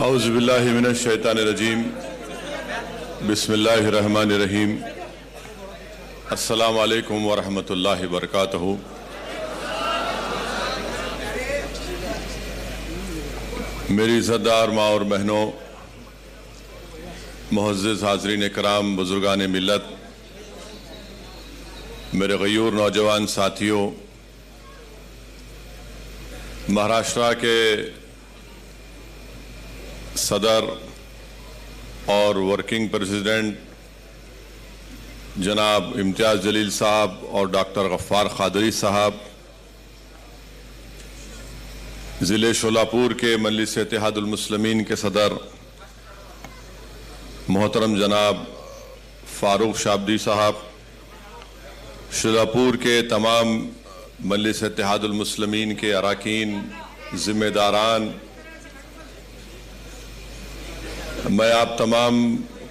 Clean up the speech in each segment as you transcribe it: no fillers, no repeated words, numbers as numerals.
औज़ुबिल्लाहि मिनश शैतानिर रजीम बिस्मिल्लाहिर रहमानिर रहीम अस्सलामु अलैकुम व रहमतुल्लाहि व बरकातहू। मेरी इज़्ज़तदार माँ और बहनों, मुअज़्ज़िज़ हाज़रीन कराम, बुज़ुर्गान मिल्लत, मेरे गयूर नौजवान साथियों, महाराष्ट्र के सदर और वर्किंग प्रेसिडेंट जनाब इम्तियाज़ जलील साहब और डॉक्टर गफ्फार क़ादरी साहब, ज़िले शोलापुर के मजलिस इत्तेहादुल मुस्लिमीन के सदर मोहतरम जनाब फ़ारूक शाबदी साहब, शोलापुर के तमाम मजलिस इत्तेहादुल मुस्लिमीन के अरकान, ज़िम्मेदारान, मैं आप तमाम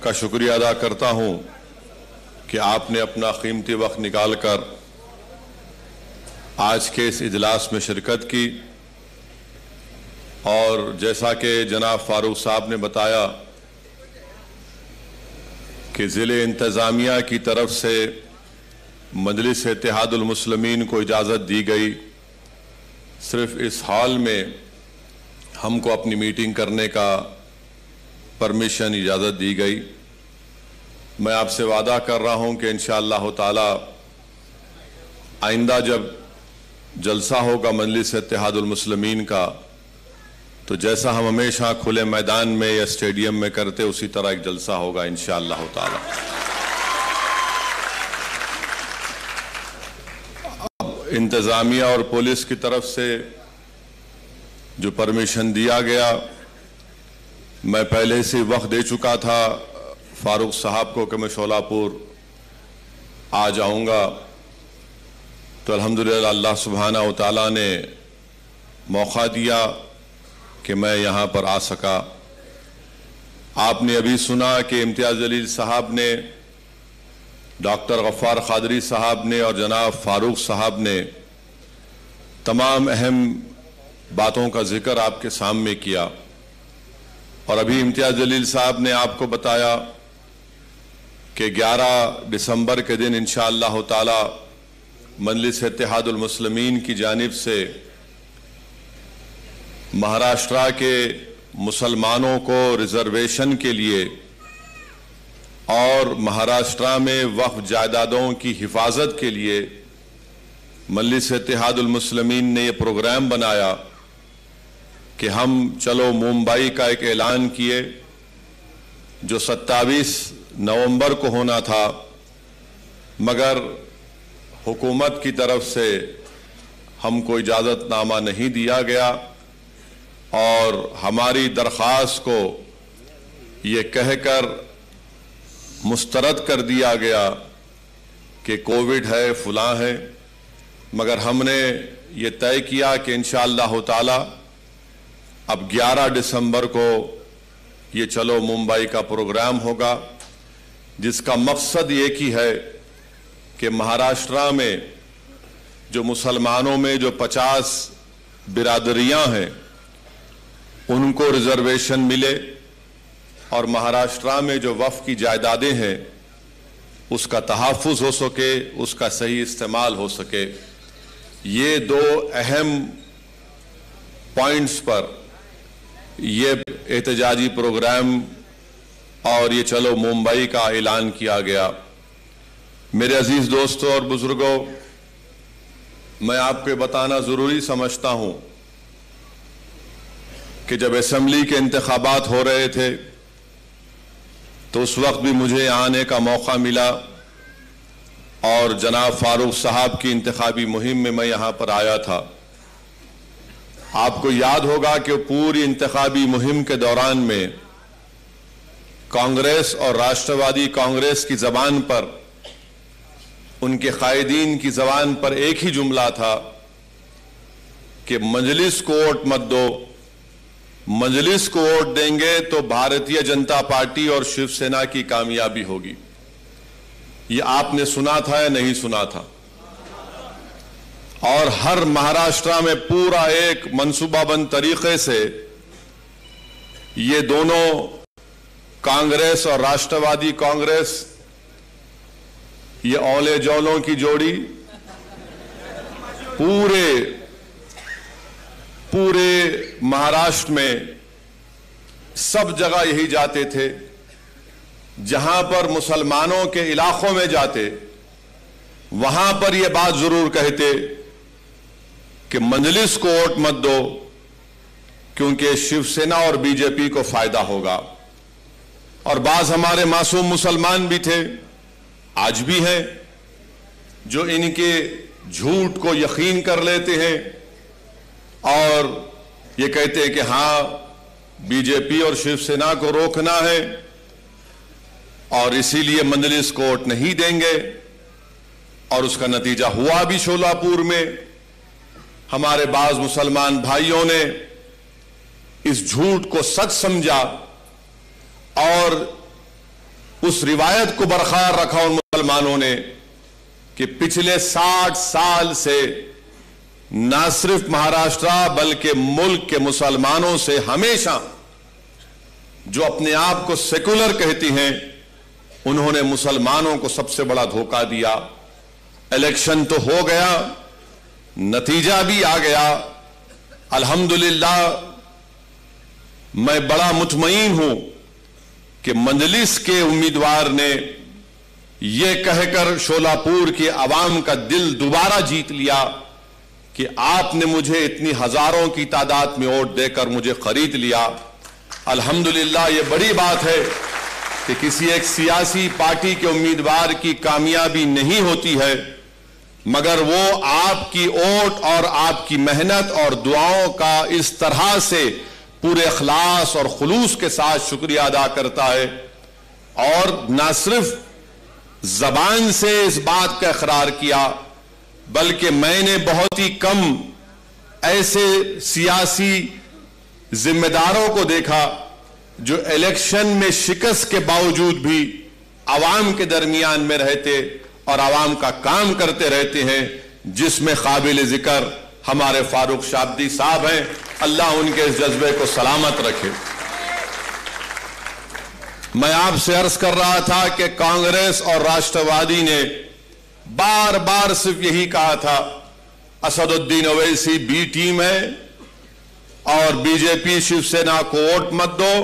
का शुक्रिया अदा करता हूँ कि आपने अपना कीमती वक्त निकाल कर आज के इस इजलास में शिरकत की। और जैसा कि जनाब फ़ारूक साहब ने बताया कि ज़िले इंतज़ामिया की तरफ से मजलिस इत्तेहादुल मुस्लिमीन को इजाज़त दी गई, सिर्फ इस हॉल में हमको अपनी मीटिंग करने का परमिशन, इजाज़त दी गई। मैं आपसे वादा कर रहा हूं कि इंशाअल्लाह ताला आइंदा जब जलसा होगा मजलिस इत्तेहादुल मुस्लिमीन का, तो जैसा हम हमेशा खुले मैदान में या स्टेडियम में करते उसी तरह एक जलसा होगा इंशाअल्लाह ताला। इंतज़ामिया और पुलिस की तरफ से जो परमिशन दिया गया, मैं पहले से वक्त दे चुका था फ़ारूक साहब को कि मैं शोलापुर आ जाऊंगा, तो अल्हम्दुलिल्लाह अल्लाह सुब्हानहू व तआला ने मौका दिया कि मैं यहाँ पर आ सका। आपने अभी सुना कि इम्तियाज़ जलील साहब ने, डॉक्टर गफ्फार क़ादरी साहब ने और जनाब फ़ारूक साहब ने तमाम अहम बातों का जिक्र आपके सामने किया। और अभी इम्तियाज़ जलील साहब ने आपको बताया कि 11 दिसंबर के दिन इंशाअल्लाह ताला मजलिस इत्तेहादुल मुस्लिमीन की जानिब से महाराष्ट्र के मुसलमानों को रिजर्वेशन के लिए और महाराष्ट्र में वक्फ जायदादों की हिफाजत के लिए मजलिस इत्तेहादुल मुस्लिमीन ने यह प्रोग्राम बनाया कि हम चलो मुंबई का एक ऐलान किए, जो 27 नवंबर को होना था, मगर हुकूमत की तरफ से हमको इजाज़तनामा नहीं दिया गया और हमारी दरख्वास्त को ये कहकर मुस्तरद कर दिया गया कि कोविड है, फलां है। मगर हमने ये तय किया कि इंशाअल्लाह ताला अब 11 दिसंबर को ये चलो मुंबई का प्रोग्राम होगा, जिसका मकसद एक ही है कि महाराष्ट्र में जो मुसलमानों में जो 50 बिरादरियां हैं उनको रिजर्वेशन मिले और महाराष्ट्र में जो वक्फ की जायदादें हैं उसका तहफ़्फ़ुज़ हो सके, उसका सही इस्तेमाल हो सके। ये दो अहम पॉइंट्स पर ये एहतजाजी प्रोग्राम और ये चलो मुंबई का ऐलान किया गया। मेरे अजीज दोस्तों और बुजुर्गों, मैं आपको बताना ज़रूरी समझता हूँ कि जब असेंबली के इंतखाबात हो रहे थे तो उस वक्त भी मुझे आने का मौका मिला और जनाब फ़ारूक साहब की इंतखाबी मुहिम में मैं यहाँ पर आया था। आपको याद होगा कि पूरी इंतखाबी मुहिम के दौरान में कांग्रेस और राष्ट्रवादी कांग्रेस की जबान पर, उनके कायदीन की जबान पर एक ही जुमला था कि मजलिस को वोट मत दो, मजलिस को वोट देंगे तो भारतीय जनता पार्टी और शिवसेना की कामयाबी होगी। ये आपने सुना था या नहीं सुना था? और हर महाराष्ट्र में पूरा एक मंसूबाबंद तरीके से ये दोनों कांग्रेस और राष्ट्रवादी कांग्रेस, ये औले जौलों की जोड़ी पूरे महाराष्ट्र में सब जगह यही जाते थे। जहां पर मुसलमानों के इलाकों में जाते वहां पर यह बात जरूर कहते कि मजलिस को वोट मत दो, क्योंकि शिवसेना और बीजेपी को फायदा होगा। और बाज हमारे मासूम मुसलमान भी थे, आज भी हैं, जो इनके झूठ को यकीन कर लेते हैं और ये कहते हैं कि हां, बीजेपी और शिवसेना को रोकना है और इसीलिए मजलिस को वोट नहीं देंगे। और उसका नतीजा हुआ भी। शोलापुर में हमारे बाज मुसलमान भाइयों ने इस झूठ को सच समझा और उस रिवायत को बरकरार रखा उन मुसलमानों ने कि पिछले 60 साल से न सिर्फ महाराष्ट्र बल्कि मुल्क के मुसलमानों से हमेशा जो अपने आप को सेकुलर कहती हैं, उन्होंने मुसलमानों को सबसे बड़ा धोखा दिया। इलेक्शन तो हो गया, नतीजा भी आ गया। अल्हम्दुलिल्लाह मैं बड़ा मुतमईन हूं कि मजलिस के उम्मीदवार ने यह कहकर शोलापुर की आवाम का दिल दोबारा जीत लिया कि आपने मुझे इतनी हजारों की तादाद में वोट देकर मुझे खरीद लिया। अल्हम्दुलिल्लाह ये बड़ी बात है कि किसी एक सियासी पार्टी के उम्मीदवार की कामयाबी नहीं होती है, मगर वो आपकी वोट और आपकी मेहनत और दुआओं का इस तरह से पूरे इखलास और खुलूस के साथ शुक्रिया अदा करता है और न सिर्फ जबान से इस बात का इकरार किया, बल्कि मैंने बहुत ही कम ऐसे सियासी जिम्मेदारों को देखा जो इलेक्शन में शिकस्त के बावजूद भी आवाम के दरमियान में रहते और आवाम का काम करते रहते हैं, जिसमें काबिल जिक्र हमारे फारूक शाब्दी साहब हैं। अल्लाह उनके इस जज्बे को सलामत रखे। मैं आपसे अर्ज कर रहा था कि कांग्रेस और राष्ट्रवादी ने बार बार सिर्फ यही कहा था, असदुद्दीन ओवैसी बी टीम है और बीजेपी शिवसेना को वोट मत दो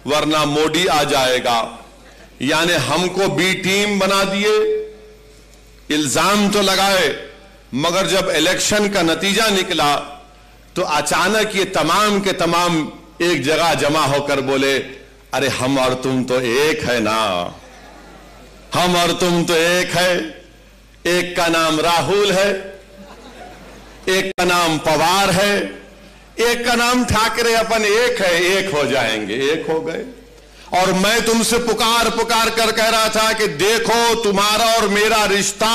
वरना मोदी आ जाएगा। यानी हमको बी टीम बना दिए, इल्जाम तो लगाए, मगर जब इलेक्शन का नतीजा निकला तो अचानक ये तमाम के तमाम एक जगह जमा होकर बोले, अरे हम और तुम तो एक है ना, हम और तुम तो एक है। एक का नाम राहुल है, एक का नाम पवार है, एक का नाम ठाकरे, अपन एक है, एक हो जाएंगे। एक हो गए। और मैं तुमसे पुकार पुकार कर कह रहा था कि देखो तुम्हारा और मेरा रिश्ता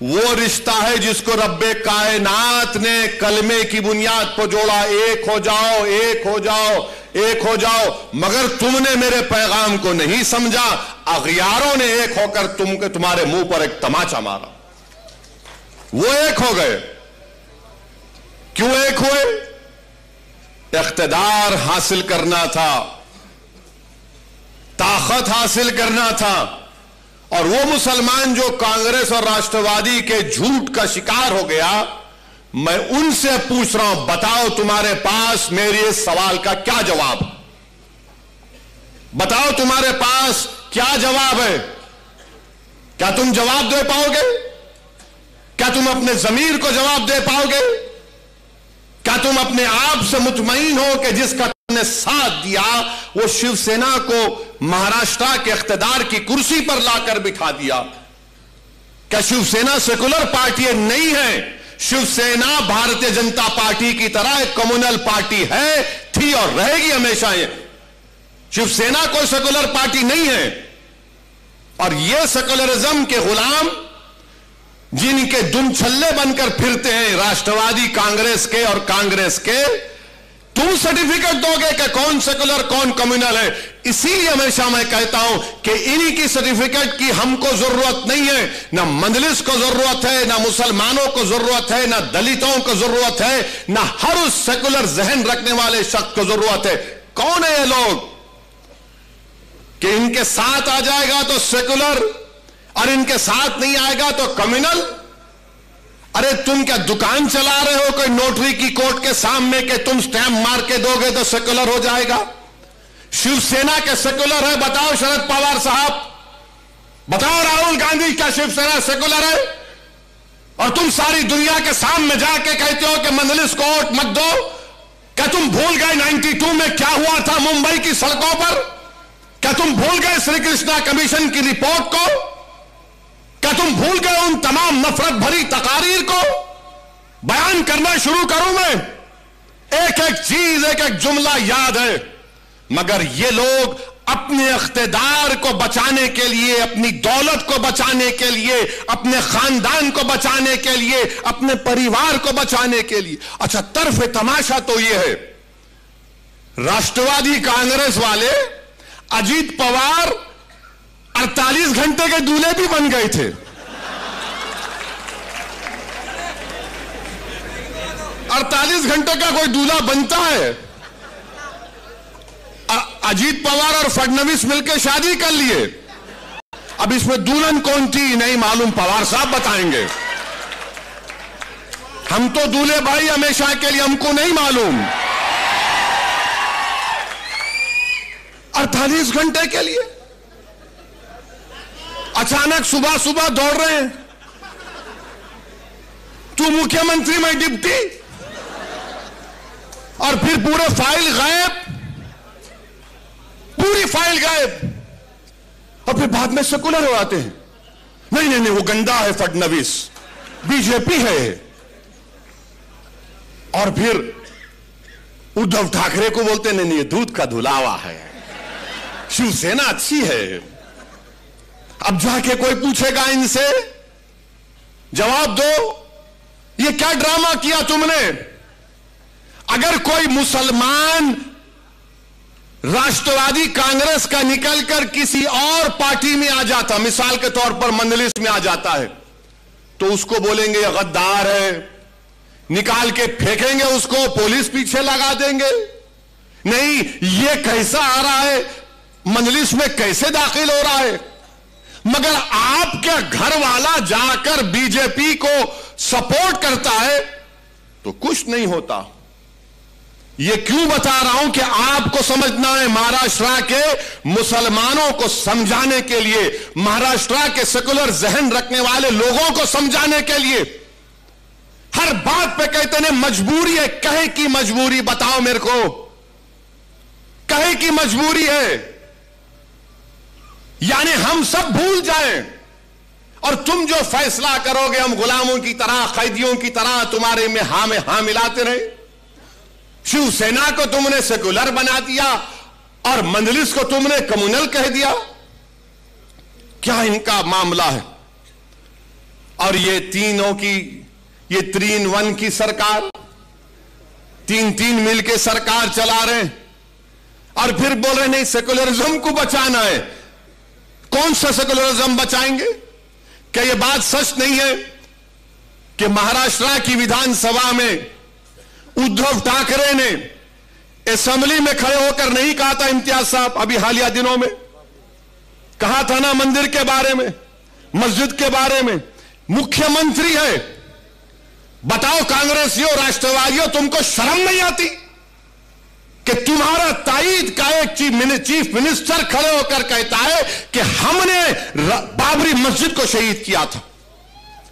वो रिश्ता है जिसको रब्बे कायनात ने कलमे की बुनियाद पर जोड़ा, एक हो जाओ, एक हो जाओ, एक हो जाओ। मगर तुमने मेरे पैगाम को नहीं समझा, अगयारों ने एक होकर तुम्हारे मुंह पर एक तमाचा मारा। वो एक हो गए। क्यों एक हुए? इख्तिदार हासिल करना था, ताकत हासिल करना था। और वो मुसलमान जो कांग्रेस और राष्ट्रवादी के झूठ का शिकार हो गया, मैं उनसे पूछ रहा हूं, बताओ तुम्हारे पास मेरे इस सवाल का क्या जवाब? बताओ तुम्हारे पास क्या जवाब है? क्या तुम जवाब दे पाओगे? क्या तुम अपने जमीर को जवाब दे पाओगे? क्या तुम अपने आप से मुतमईन हो कि जिसका तुमने साथ दिया वो शिवसेना को महाराष्ट्र के इख्तिदार की कुर्सी पर लाकर बिठा दिया? क्या शिवसेना सेकुलर पार्टी नहीं है? शिवसेना भारतीय जनता पार्टी की तरह एक कम्युनल पार्टी है, थी और रहेगी हमेशा। ये शिवसेना कोई सेकुलर पार्टी नहीं है। और ये सेकुलरिज्म के गुलाम जिनके दुम छल्ले बनकर फिरते हैं राष्ट्रवादी कांग्रेस के और कांग्रेस के, तुम सर्टिफिकेट दोगे कि कौन सेकुलर कौन कम्युनल है? इसीलिए हमेशा मैं कहता हूं कि इन्हीं की सर्टिफिकेट की हमको जरूरत नहीं है। ना मजलिस को जरूरत है, ना मुसलमानों को जरूरत है, ना दलितों को जरूरत है, ना हर उस सेकुलर जहन रखने वाले शख्स को जरूरत है। कौन है ये लोग कि इनके साथ आ जाएगा तो सेकुलर और इनके साथ नहीं आएगा तो कम्युनल? अरे तुम क्या दुकान चला रहे हो कोई नोटरी की कोर्ट के सामने कि तुम स्टैंप मार के दोगे तो सेकुलर हो जाएगा? शिवसेना के सेकुलर है? बताओ शरद पवार साहब, बताओ राहुल गांधी, क्या शिवसेना सेकुलर है? और तुम सारी दुनिया के सामने जाके कहते हो कि मंजलिस को वोट मत दो। क्या तुम भूल गए 92 में क्या हुआ था मुंबई की सड़कों पर? क्या तुम भूल गए श्री कृष्णा कमीशन की रिपोर्ट को? क्या तुम भूल गए उन तमाम नफरत भरी तकारीर को? बयान करना शुरू करूं मैं, एक एक चीज, एक एक जुमला याद है, मगर ये लोग अपने इख्तिदार को बचाने के लिए, अपनी दौलत को बचाने के लिए, अपने खानदान को बचाने के लिए, अपने परिवार को बचाने के लिए। अच्छा, तरफ तमाशा तो ये है, राष्ट्रवादी कांग्रेस वाले अजीत पवार 48 घंटे के दूल्हे भी बन गए थे। 48 घंटे का कोई दूल्हा बनता है? अजीत पवार और फडणवीस मिलकर शादी कर लिए। अब इसमें दुल्हन कौन थी नहीं मालूम, पवार साहब बताएंगे। हम तो दूल्हे भाई हमेशा के लिए, हमको नहीं मालूम। 48 घंटे के लिए अचानक सुबह सुबह दौड़ रहे हैं, तू मुख्यमंत्री में डिप्टी, और फिर पूरे फाइल गायब, पूरी फाइल गायब, और फिर बाद में सेकुलर हो आते हैं। नहीं नहीं नहीं, वो गंदा है फडणवीस, बीजेपी है। और फिर उद्धव ठाकरे को बोलते नहीं नहीं, ये दूध का धुलावा है, शिवसेना अच्छी है। अब जाके कोई पूछेगा इनसे, जवाब दो, ये क्या ड्रामा किया तुमने? अगर कोई मुसलमान राष्ट्रवादी कांग्रेस का निकलकर किसी और पार्टी में आ जाता, मिसाल के तौर पर मंजलिस में आ जाता है, तो उसको बोलेंगे ये गद्दार है, निकाल के फेंकेंगे उसको, पुलिस पीछे लगा देंगे। नहीं, ये कैसा आ रहा है, मंजलिस में कैसे दाखिल हो रहा है? मगर आपके घर वाला जाकर बीजेपी को सपोर्ट करता है तो कुछ नहीं होता। ये क्यों बता रहा हूं कि आपको समझना है, महाराष्ट्र के मुसलमानों को समझाने के लिए, महाराष्ट्र के सेकुलर जहन रखने वाले लोगों को समझाने के लिए। हर बात पे कहते हैं मजबूरी है, कहे की मजबूरी बताओ मेरे को, कहे की मजबूरी है? यानी हम सब भूल जाएं और तुम जो फैसला करोगे हम गुलामों की तरह, कैदियों की तरह तुम्हारे में हाँ मिलाते रहे। शिवसेना को तुमने सेकुलर बना दिया और मंजलिस को तुमने कम्युनल कह दिया। क्या इनका मामला है? और ये तीनों की, ये 3-1 की सरकार, 3 मिलके सरकार चला रहे हैं और फिर बोल रहे नहीं सेकुलरिज्म को बचाना है। कौन सा सेकुलरिज्म बचाएंगे? क्या यह बात सच नहीं है कि महाराष्ट्र की विधानसभा में उद्धव ठाकरे ने असेंबली में खड़े होकर नहीं कहा था, इम्तियाज साहब अभी हालिया दिनों में कहा था ना, मंदिर के बारे में, मस्जिद के बारे में, मुख्यमंत्री है। बताओ कांग्रेसियों, राष्ट्रवादियों, तुमको शर्म नहीं आती कि तुम्हारा ताईद का एक चीफ मिनिस्टर खड़े होकर कहता है कि हमने बाबरी मस्जिद को शहीद किया था?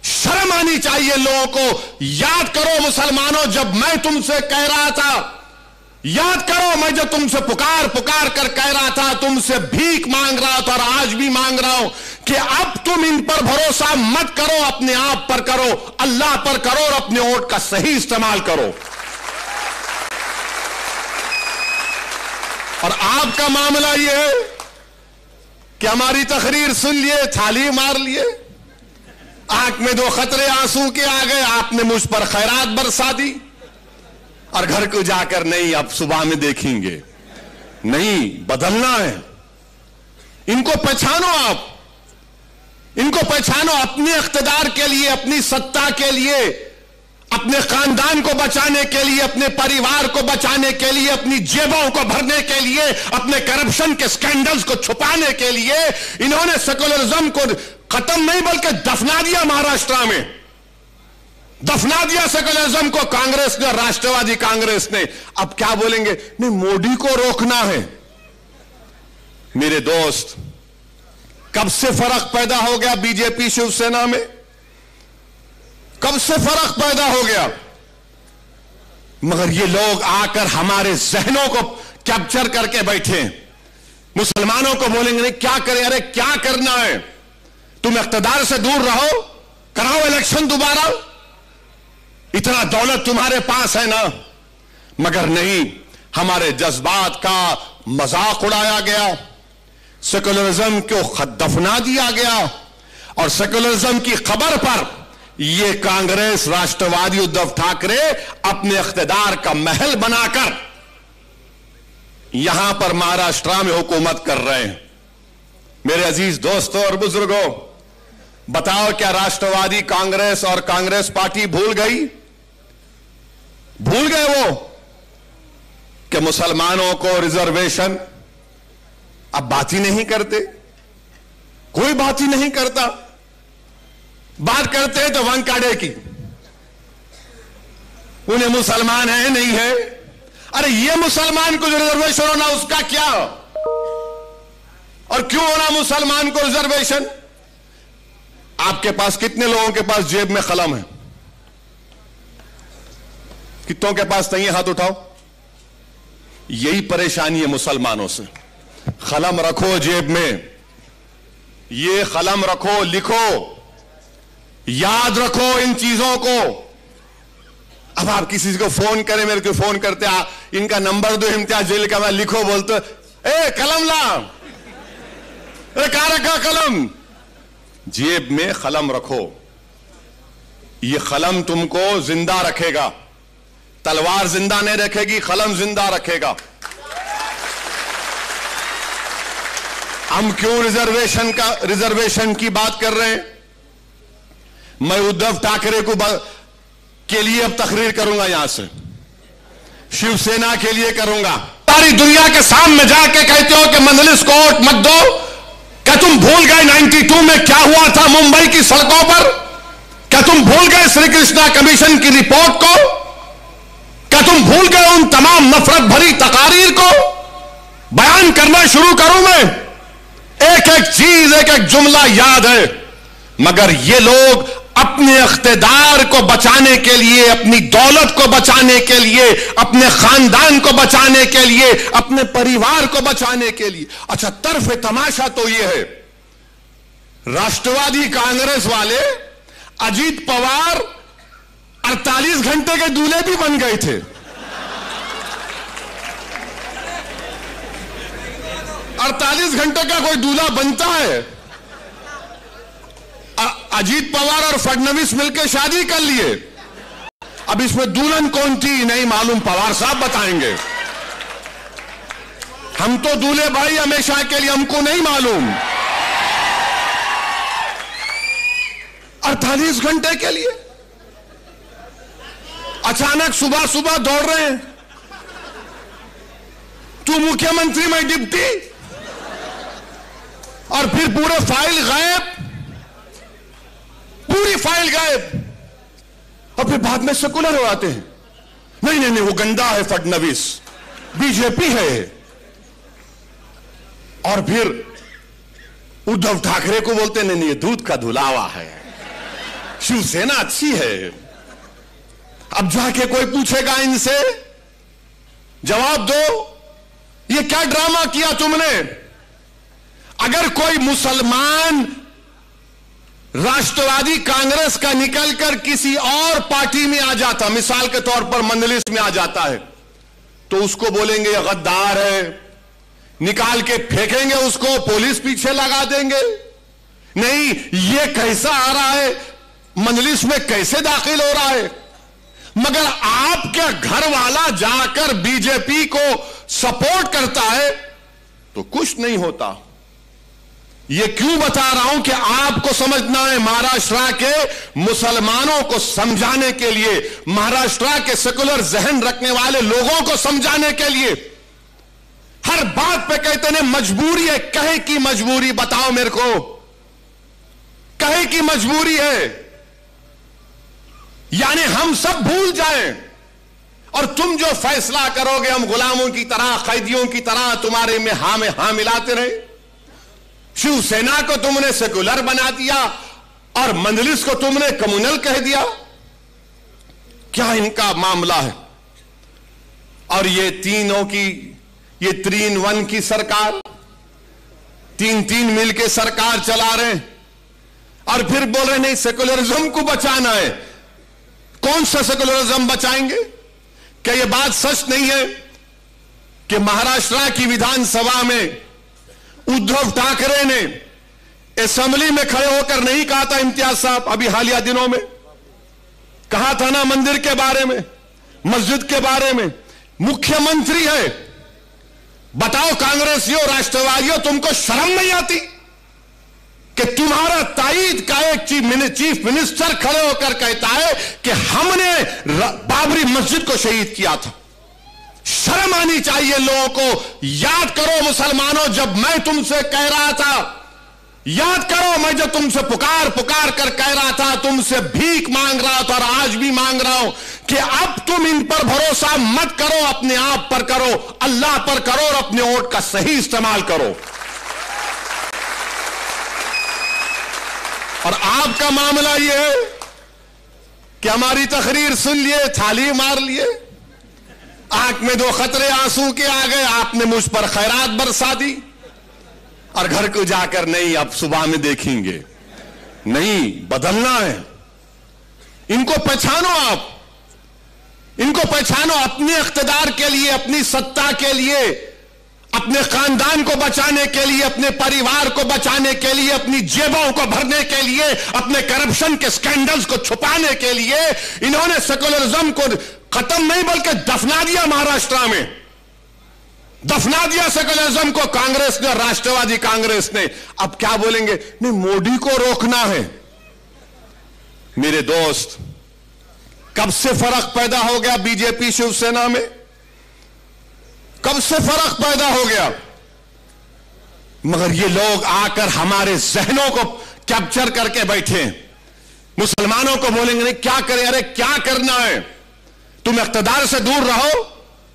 शर्म आनी चाहिए लोगों को। याद करो मुसलमानों, जब मैं तुमसे कह रहा था, याद करो मैं जब तुमसे पुकार कर कह रहा था, तुमसे भीख मांग रहा था और आज भी मांग रहा हूं कि अब तुम इन पर भरोसा मत करो, अपने आप पर करो, अल्लाह पर करो और अपने वोट का सही इस्तेमाल करो। और आपका मामला यह है कि हमारी तकरीर सुन लिए, थाली मार लिए, आंख में 2 खतरे आंसू के आ गए, आपने मुझ पर खैरात बरसा दी और घर को जाकर नहीं अब सुबह में देखेंगे। नहीं, बदलना है। इनको पहचानो, आप इनको पहचानो, अपने इख्तिदार के लिए, अपनी सत्ता के लिए अपने खानदान को बचाने के लिए, अपने परिवार को बचाने के लिए, अपनी जेबों को भरने के लिए, अपने करप्शन के स्कैंडल्स को छुपाने के लिए इन्होंने सेकुलरिज्म को खत्म नहीं बल्कि दफना दिया। महाराष्ट्र में दफना दिया सेकुलरिज्म को कांग्रेस ने, राष्ट्रवादी कांग्रेस ने। अब क्या बोलेंगे? नहीं, मोदी को रोकना है। मेरे दोस्त, कब से फर्क पैदा हो गया बीजेपी शिवसेना में? कब से फर्क पैदा हो गया? मगर ये लोग आकर हमारे जहनों को कैप्चर करके बैठे। मुसलमानों को बोलेंगे नहीं, क्या करें? अरे क्या करना है? तुम इख्तिदार से दूर रहो, कराओ इलेक्शन दोबारा, इतना दौलत तुम्हारे पास है ना। मगर नहीं, हमारे जज्बात का मजाक उड़ाया गया, सेकुलरिज्म को दफना दिया गया। और सेकुलरिज्म की खबर पर ये कांग्रेस, राष्ट्रवादी उद्धव ठाकरे अपने इख्तिदार का महल बनाकर यहां पर महाराष्ट्र में हुकूमत कर रहे हैं। मेरे अजीज दोस्तों और बुजुर्गों, बताओ क्या राष्ट्रवादी कांग्रेस और कांग्रेस पार्टी भूल गई? भूल गए वो कि मुसलमानों को रिजर्वेशन? अब बात ही नहीं करते, कोई बात ही नहीं करता। बात करते हैं तो वंकाड़े की, उन्हें मुसलमान है नहीं है। अरे ये मुसलमान को जो रिजर्वेशन होना उसका क्या? और क्यों होना मुसलमान को रिजर्वेशन? आपके पास कितने लोगों के पास जेब में कलम है? कितनों के पास नहीं है? हाथ उठाओ। यही परेशानी है मुसलमानों से। कलम रखो जेब में, ये कलम रखो, लिखो, याद रखो इन चीजों को। अब आप किसी को फोन करें, मेरे को फोन करते, इनका नंबर दो इम्तियाज जेल का, मैं लिखो बोलते, ए कलम ला, अरे कहां रखा कलम? जेब में कलम रखो, ये कलम तुमको जिंदा रखेगा। तलवार जिंदा नहीं रखेगी, कलम जिंदा रखेगा। हम क्यों रिजर्वेशन की बात कर रहे हैं? मैं उद्धव ठाकरे को के लिए अब तकरीर करूंगा, यहां से शिवसेना के लिए करूंगा। सारी दुनिया के सामने जाके कहते हो कि मंजलिस को वोट मत दो। क्या तुम भूल गए 92 में क्या हुआ था मुंबई की सड़कों पर? क्या तुम भूल गए श्री कृष्णा कमीशन की रिपोर्ट को? क्या तुम भूल गए उन तमाम नफरत भरी तकारीर को? बयान करना शुरू करूं मैं, एक एक चीज, एक एक जुमला याद है। मगर ये लोग अपने इख्तिदार को बचाने के लिए, अपनी दौलत को बचाने के लिए, अपने खानदान को बचाने के लिए, अपने परिवार को बचाने के लिए। अच्छा, तरफ तमाशा तो ये है, राष्ट्रवादी कांग्रेस वाले अजीत पवार 48 घंटे के दूल्हे भी बन गए थे। 48 घंटे का कोई दूल्हा बनता है? अजीत पवार और फडणवीस मिलकर शादी कर लिए। अब इसमें दुल्हन कौन थी नहीं मालूम, पवार साहब बताएंगे। हम तो दूल्हे भाई हमेशा के लिए, हमको नहीं मालूम। 48 घंटे के लिए अचानक सुबह सुबह दौड़ रहे हैं, तू मुख्यमंत्री में डिप्टी, और फिर पूरे फाइल गायब, पूरी फाइल गायब। और फिर बाद में सेकुलर हो आते हैं, नहीं नहीं नहीं वो गंदा है फडणवीस, बीजेपी है। और फिर उद्धव ठाकरे को बोलते नहीं नहीं ये दूध का धुलावा है, शिवसेना अच्छी है। अब जाके कोई पूछेगा इनसे, जवाब दो, ये क्या ड्रामा किया तुमने? अगर कोई मुसलमान राष्ट्रवादी कांग्रेस का निकलकर किसी और पार्टी में आ जाता, मिसाल के तौर पर मंजलिस में आ जाता है, तो उसको बोलेंगे ये गद्दार है, निकाल के फेंकेंगे उसको, पुलिस पीछे लगा देंगे। नहीं, ये कैसा आ रहा है मंजलिस में, कैसे दाखिल हो रहा है? मगर आपके घर वाला जाकर बीजेपी को सपोर्ट करता है तो कुछ नहीं होता। ये क्यों बता रहा हूं कि आपको समझना है, महाराष्ट्र के मुसलमानों को समझाने के लिए, महाराष्ट्र के सेकुलर जहन रखने वाले लोगों को समझाने के लिए। हर बात पे कहते हैं मजबूरी है। कहे की मजबूरी बताओ मेरे को, कहे की मजबूरी है? यानी हम सब भूल जाएं और तुम जो फैसला करोगे हम गुलामों की तरह, कैदियों की तरह तुम्हारे में हाँ मिलाते रहे। शिवसेना को तुमने सेकुलर बना दिया और मंजलिस को तुमने कम्युनल कह दिया। क्या इनका मामला है? और ये तीनों की, ये 3-1 की सरकार, 3-3 मिल के सरकार चला रहे हैं और फिर बोल रहे नहीं सेकुलरिज्म को बचाना है। कौन सा सेकुलरिज्म बचाएंगे? क्या यह बात सच नहीं है कि महाराष्ट्र की विधानसभा में उद्धव ठाकरे ने असेंबली में खड़े होकर नहीं कहा था, इम्तियाज साहब अभी हालिया दिनों में कहा था ना मंदिर के बारे में, मस्जिद के बारे में? मुख्यमंत्री है, बताओ कांग्रेसियों, राष्ट्रवादियों, तुमको शर्म नहीं आती कि तुम्हारा ताईद का एक चीफ मिनिस्टर खड़े होकर कहता है कि हमने बाबरी मस्जिद को शहीद किया था? शर्म आनी चाहिए लोगों को। याद करो मुसलमानों, जब मैं तुमसे कह रहा था, याद करो मैं जब तुमसे पुकार कर कह रहा था, तुमसे भीख मांग रहा था और आज भी मांग रहा हूं कि अब तुम इन पर भरोसा मत करो, अपने आप पर करो, अल्लाह पर करो और अपने वोट का सही इस्तेमाल करो। और आपका मामला यह है कि हमारी तकरीर सुन लिए, थाली मार लिए, आंख में 2 खतरे आंसू के आ गए, आपने मुझ पर खैरात बरसा दी और घर को जाकर नहीं अब सुबह में देखेंगे। नहीं, बदलना है। इनको पहचानो, आप इनको पहचानो। अपने इख्तिदार के लिए, अपनी सत्ता के लिए, अपने खानदान को बचाने के लिए, अपने परिवार को बचाने के लिए, अपनी जेबों को भरने के लिए, अपने करप्शन के स्कैंडल्स को छुपाने के लिए इन्होंने सेकुलरिज्म को खत्म नहीं बल्कि दफना दिया। महाराष्ट्र में दफना दिया सेकुलरिज्म को कांग्रेस ने, राष्ट्रवादी कांग्रेस ने। अब क्या बोलेंगे? नहीं, मोदी को रोकना है। मेरे दोस्त, कब से फर्क पैदा हो गया बीजेपी शिवसेना में? कब से फर्क पैदा हो गया? मगर ये लोग आकर हमारे जहनों को कैप्चर करके बैठे। मुसलमानों को बोलेंगे नहीं क्या करें? अरे क्या करना है? तुम इख्तिदार से दूर रहो,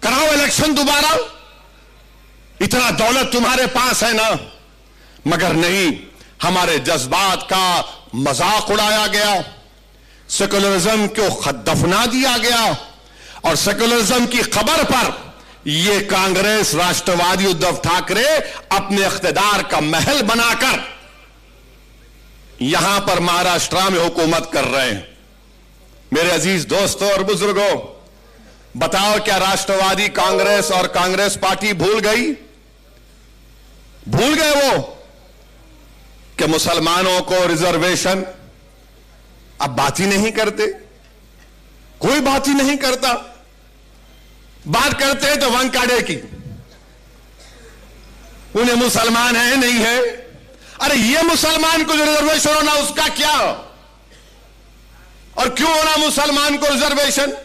कराओ इलेक्शन दोबारा, इतना दौलत तुम्हारे पास है ना। मगर नहीं, हमारे जज्बात का मजाक उड़ाया गया, सेकुलरिज्म को दफना दिया गया और सेकुलरिज्म की खबर पर ये कांग्रेस, राष्ट्रवादी उद्धव ठाकरे अपने इख्तिदार का महल बनाकर यहां पर महाराष्ट्र में हुकूमत कर रहे हैं। मेरे अजीज दोस्तों और बुजुर्गों, बताओ क्या राष्ट्रवादी कांग्रेस और कांग्रेस पार्टी भूल गई? भूल गए वो कि मुसलमानों को रिजर्वेशन? अब बात ही नहीं करते, कोई बात ही नहीं करता। बात करते हैं तो वंकाड़े की, उन्हें मुसलमान है नहीं है। अरे ये मुसलमान को जो रिजर्वेशन होना उसका क्या? और क्यों होना मुसलमान को रिजर्वेशन?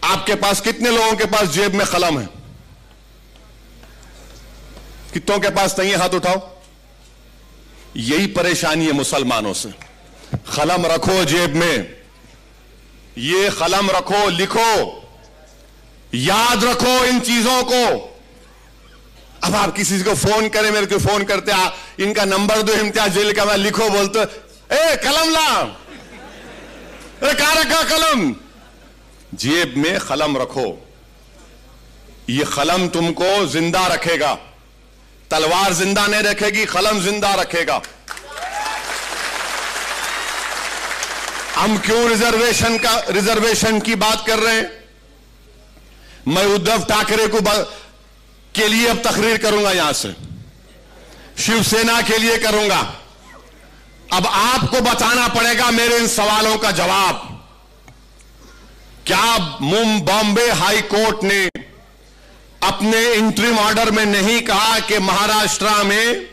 आपके पास कितने लोगों के पास जेब में कलम है? कितनों के पास नहीं है? हाथ उठाओ। यही परेशानी है मुसलमानों से। कलम रखो जेब में, ये कलम रखो, लिखो, याद रखो इन चीजों को। अब आप किसी को फोन करें, मेरे को फोन करते, इनका नंबर दो, इम्तियाज जेल का, मैं लिखो बोलते, ए कलम ला, अरे कहां रखा कलम? जेब में कलम रखो, ये कलम तुमको जिंदा रखेगा। तलवार जिंदा नहीं रखेगी, कलम जिंदा रखेगा। हम क्यों रिजर्वेशन की बात कर रहे हैं? मैं उद्धव ठाकरे के लिए अब तकरीर करूंगा, यहां से शिवसेना के लिए करूंगा। अब आपको बताना पड़ेगा मेरे इन सवालों का जवाब। क्या बॉम्बे हाई कोर्ट ने अपने इंटरिम ऑर्डर में नहीं कहा कि महाराष्ट्र में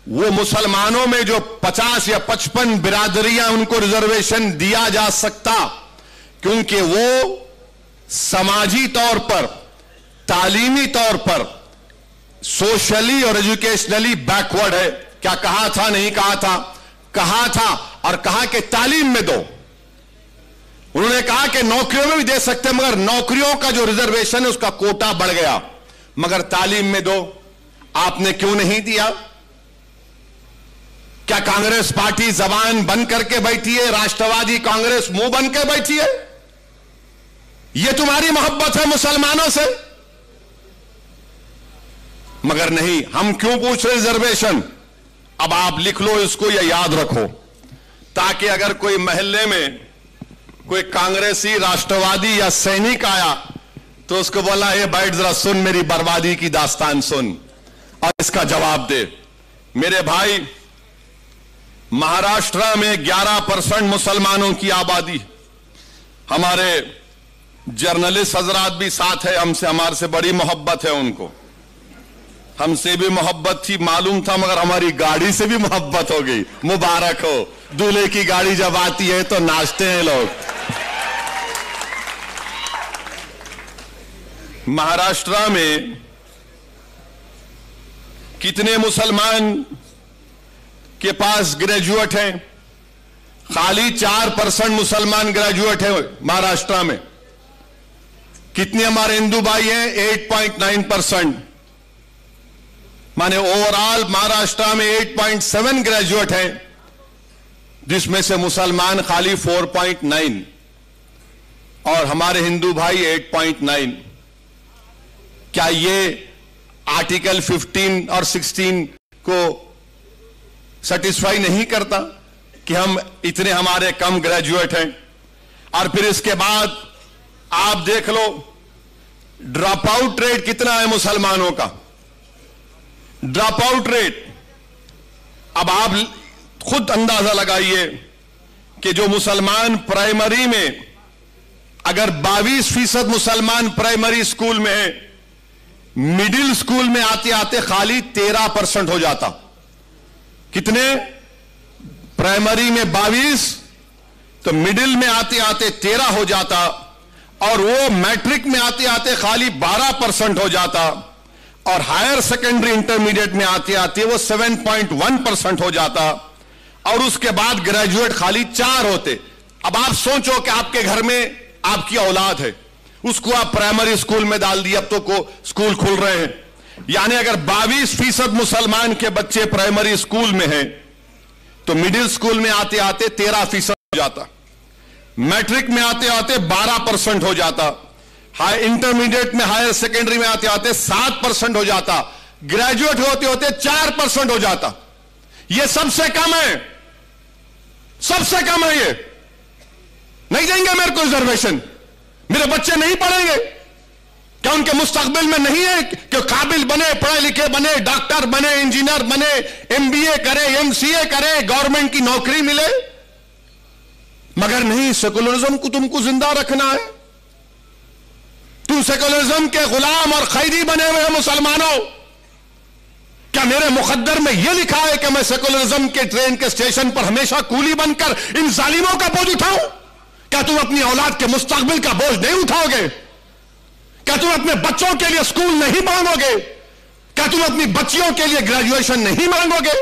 वो मुसलमानों में जो 50 या 55 बिरादरियां उनको रिजर्वेशन दिया जा सकता, क्योंकि वो समाजी तौर पर, तालीमी तौर पर, सोशली और एजुकेशनली बैकवर्ड है। क्या कहा था? नहीं कहा था? कहा था, और कहा कि तालीम में दो। उन्होंने कहा कि नौकरियों में भी दे सकते हैं, मगर नौकरियों का जो रिजर्वेशन है उसका कोटा बढ़ गया, मगर तालीम में दो। आपने क्यों नहीं दिया? क्या कांग्रेस पार्टी जबान बंद करके बैठी है? राष्ट्रवादी कांग्रेस मुंह बंद के बैठी है? यह तुम्हारी मोहब्बत है मुसलमानों से? मगर नहीं। हम क्यों पूछ रहे रिजर्वेशन? अब आप लिख लो इसको या याद रखो, ताकि अगर कोई महल्ले में कोई कांग्रेसी, राष्ट्रवादी या सैनिक आया तो उसको बोला, ये बैठ जरा सुन, मेरी बर्बादी की दास्तान सुन, और इसका जवाब दे। मेरे भाई, महाराष्ट्र में 11% मुसलमानों की आबादी। हमारे जर्नलिस्ट हजरात भी साथ है, हमारे से बड़ी मोहब्बत है उनको। हमसे भी मोहब्बत थी, मालूम था, मगर हमारी गाड़ी से भी मोहब्बत हो गई। मुबारक हो, दूल्हे की गाड़ी जब आती है तो नाचते हैं लोग। महाराष्ट्र में कितने मुसलमान के पास ग्रेजुएट हैं? खाली 4% मुसलमान ग्रेजुएट हैं महाराष्ट्र में। कितने हमारे हिंदू भाई हैं? 8.9%। माने ओवरऑल महाराष्ट्र में 8.7 ग्रेजुएट हैं, जिसमें से मुसलमान खाली 4.9 और हमारे हिंदू भाई 8.9। क्या ये आर्टिकल 15 और 16 को सेटिस्फाई नहीं करता कि हम इतने हमारे कम ग्रेजुएट हैं? और फिर इसके बाद आप देख लो, ड्रॉप आउट रेट कितना है मुसलमानों का? ड्रॉप आउट रेट, अब आप खुद अंदाजा लगाइए कि जो मुसलमान प्राइमरी में, अगर 22% मुसलमान प्राइमरी स्कूल में है, मिडिल स्कूल में आते आते खाली 13% हो जाता। कितने? प्राइमरी में 22, तो मिडिल में आते आते 13 हो जाता, और वो मैट्रिक में आते आते खाली 12% हो जाता, और हायर सेकेंडरी इंटरमीडिएट में आते आते वो 7.1% हो जाता, और उसके बाद ग्रेजुएट खाली 4 होते। अब आप सोचो कि आपके घर में आपकी औलाद है, उसको आप प्राइमरी स्कूल में डाल दिए, अब तो को स्कूल खुल रहे हैं, यानी अगर 22% मुसलमान के बच्चे प्राइमरी स्कूल में हैं, तो मिडिल स्कूल में आते आते 13% हो जाता, मैट्रिक में आते आते 12% हो जाता, हाई इंटरमीडिएट में, हायर सेकेंडरी में आते आते 7% हो जाता, ग्रेजुएट होते होते 4% हो जाता। यह सबसे कम है, सबसे कम है। ये नहीं देंगे मेरे को रिजर्वेशन, मेरे बच्चे नहीं पढ़ेंगे। क्या उनके मुस्तकबिल में नहीं है कि काबिल बने, पढ़े लिखे बने, डॉक्टर बने, इंजीनियर बने, MBA करे, MCA करे, गवर्नमेंट की नौकरी मिले? मगर नहीं, सेकुलरिज्म को तुमको जिंदा रखना है। तुम सेकुलरिज्म के गुलाम और कैदी बने हुए हैं मुसलमानों। क्या मेरे मुकद्दर में यह लिखा है कि मैं सेकुलरिज्म के ट्रेन के स्टेशन पर हमेशा कूली बनकर इन जालिमों का बोझ उठाऊं? क्या तुम अपनी औलाद के मुस्तकबिल का बोझ नहीं उठाओगे? क्या तुम अपने बच्चों के लिए स्कूल नहीं मांगोगे? क्या तुम अपनी बच्चियों के लिए ग्रेजुएशन नहीं मांगोगे?